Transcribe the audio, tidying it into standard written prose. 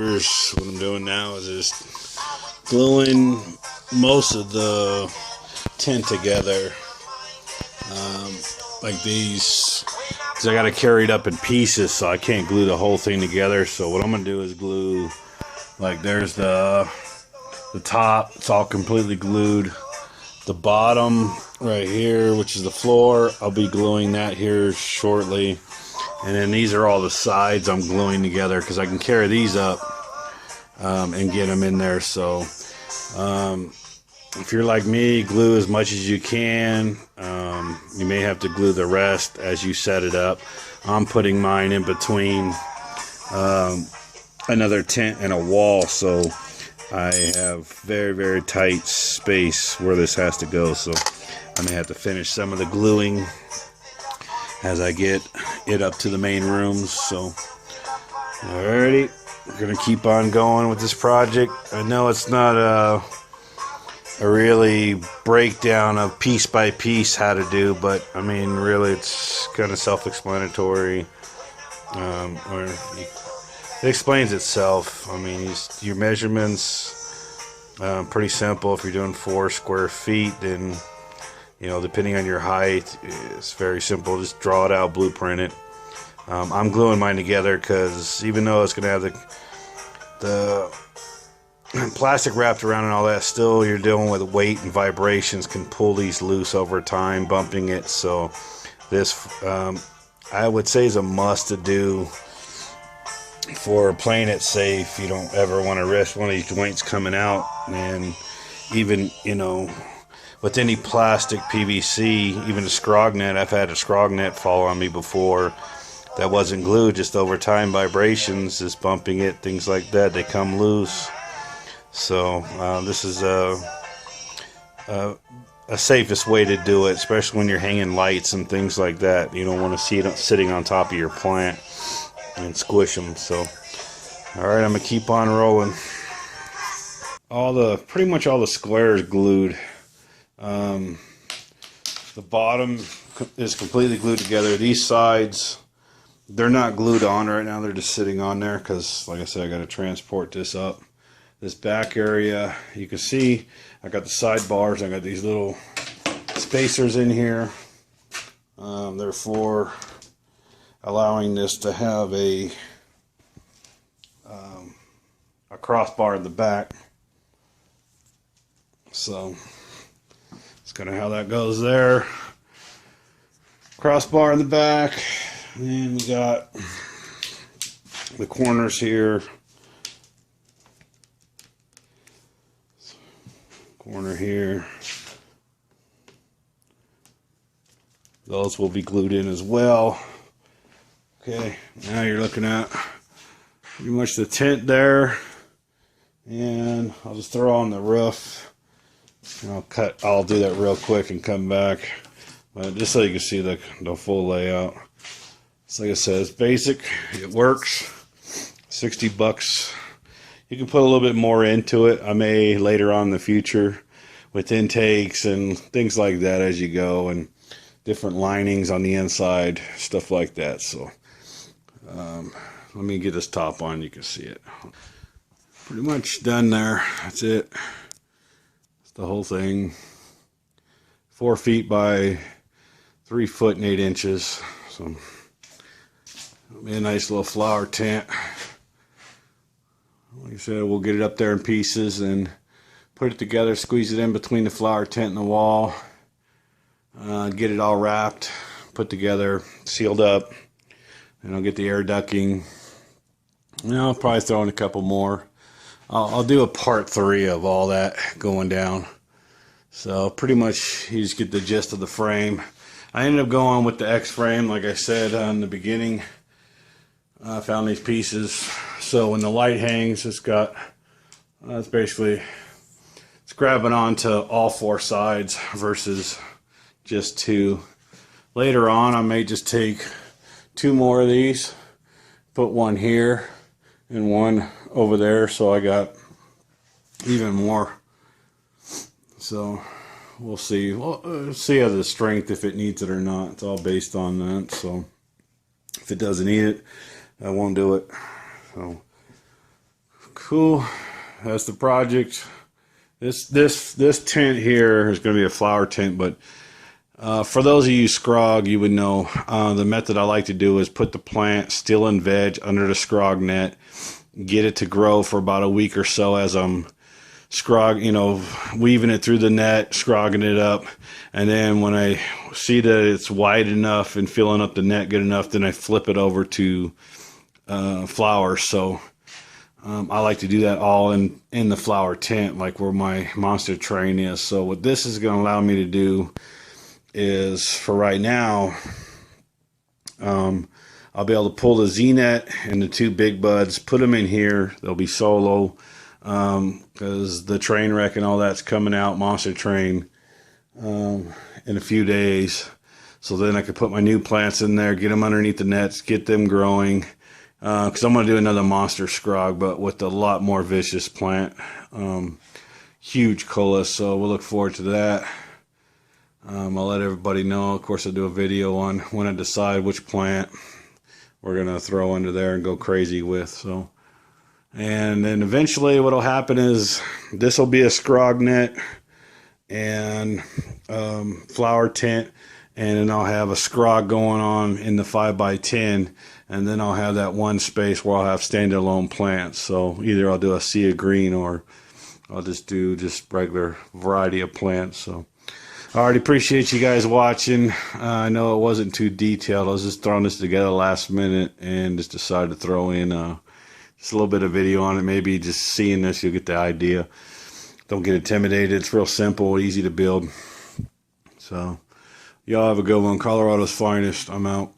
peepers, what I'm doing now is just gluing most of the tent together, like these, because I got to carry it up in pieces, so I can't glue the whole thing together. So what I'm gonna do is glue, like there's the top, it's all completely glued. The bottom right here, which is the floor, I'll be gluing that here shortly. And then these are all the sides I'm gluing together because I can carry these up and get them in there. So if you're like me, glue as much as you can. You may have to glue the rest as you set it up. I'm putting mine in between another tent and a wall, so I have very, very tight space where this has to go. So I may have to finish some of the gluing as I get it up to the main rooms. So alrighty, we're gonna keep on going with this project. I know it's not a really breakdown of piece by piece how to do, but I mean really it's kind of self-explanatory, or it explains itself. I mean, your measurements, pretty simple. If you're doing 4 square feet, then, you know, depending on your height, it's very simple. Just draw it out, blueprint it. I'm gluing mine together because even though it's going to have the plastic wrapped around and all that, still you're dealing with weight and vibrations can pull these loose over time, bumping it. So this, I would say, is a must to do for playing it safe. You don't ever want to risk one of these joints coming out. And even, you know, with any plastic PVC, even a scrognet, I've had a scrognet fall on me before that wasn't glued. Just over time, vibrations, just bumping it, things like that, they come loose. So this is a safest way to do it, especially when you're hanging lights and things like that. You don't want to see it sitting on top of your plant and squish them. So alright, I'm gonna keep on rolling. Pretty much all the squares glued. The bottom is completely glued together. These sides, they're not glued on right now, they're just sitting on there because, like I said, I got to transport this up. This back area, you can see I got the side bars. I got these little spacers in here. They're for allowing this to have a crossbar in the back. So that's kind of how that goes there. Crossbar in the back, and then we got the corners here. Corner here. Those will be glued in as well. Okay, now you're looking at pretty much the tent there, and I'll just throw on the roof. And I'll do that real quick and come back, but just so you can see the full layout. So like I said, it's basic, it works. 60 bucks. You can put a little bit more into it. I may later on in the future with intakes and things like that as you go, and different linings on the inside, stuff like that. So let me get this top on, you can see it. Pretty much done there. That's it. That's the whole thing. 4 feet by 3 foot and 8 inches. So it'll be a nice little flower tent. Like I said, we'll get it up there in pieces and put it together, squeeze it in between the flower tent and the wall, get it all wrapped, put together, sealed up, and I'll get the air ducting. And I'll probably throw in a couple more. I'll do a part 3 of all that going down. So pretty much you just get the gist of the frame. I ended up going with the X frame, like I said in the beginning. I found these pieces, so when the light hangs, it's got, it's basically, it's grabbing onto all 4 sides versus just 2. Later on, I may just take 2 more of these, put one here and one over there, so I got even more. So we'll see. We'll see how the strength, if it needs it or not. It's all based on that. So if it doesn't need it, I won't do it. So Cool. That's the project. This tent here is going to be a flower tent, but for those of you scrog, you would know the method I like to do is put the plant still in veg under the scrog net, get it to grow for about a week or so as I'm weaving it through the net, scrogging it up, and then when I see that it's wide enough and filling up the net good enough, then I flip it over to flowers. So I like to do that all in the flower tent, like where my monster train is. So what this is going to allow me to do is, for right now, I'll be able to pull the Z-net and the 2 big buds, put them in here. They'll be solo because the train wreck and all that's coming out, monster train, in a few days. So then I could put my new plants in there, get them underneath the nets, get them growing. Because I'm going to do another monster scrog, but with a lot more vicious plant. Huge cola, so we'll look forward to that. I'll let everybody know. Of course, I'll do a video on when I decide which plant we're going to throw under there and go crazy with. So, and then eventually what will happen is this will be a scrog net and flower tent, and then I'll have a scrog going on in the 5x10, and then I'll have that one space where I'll have standalone plants. So either I'll do a sea of green or I'll just do regular variety of plants. So I already appreciate you guys watching. I know it wasn't too detailed. I was just throwing this together last minute and just decided to throw in just a little bit of video on it. Maybe just seeing this, you'll get the idea. Don't get intimidated. It's real simple, easy to build. So y'all have a good one. Colorado's finest. I'm out.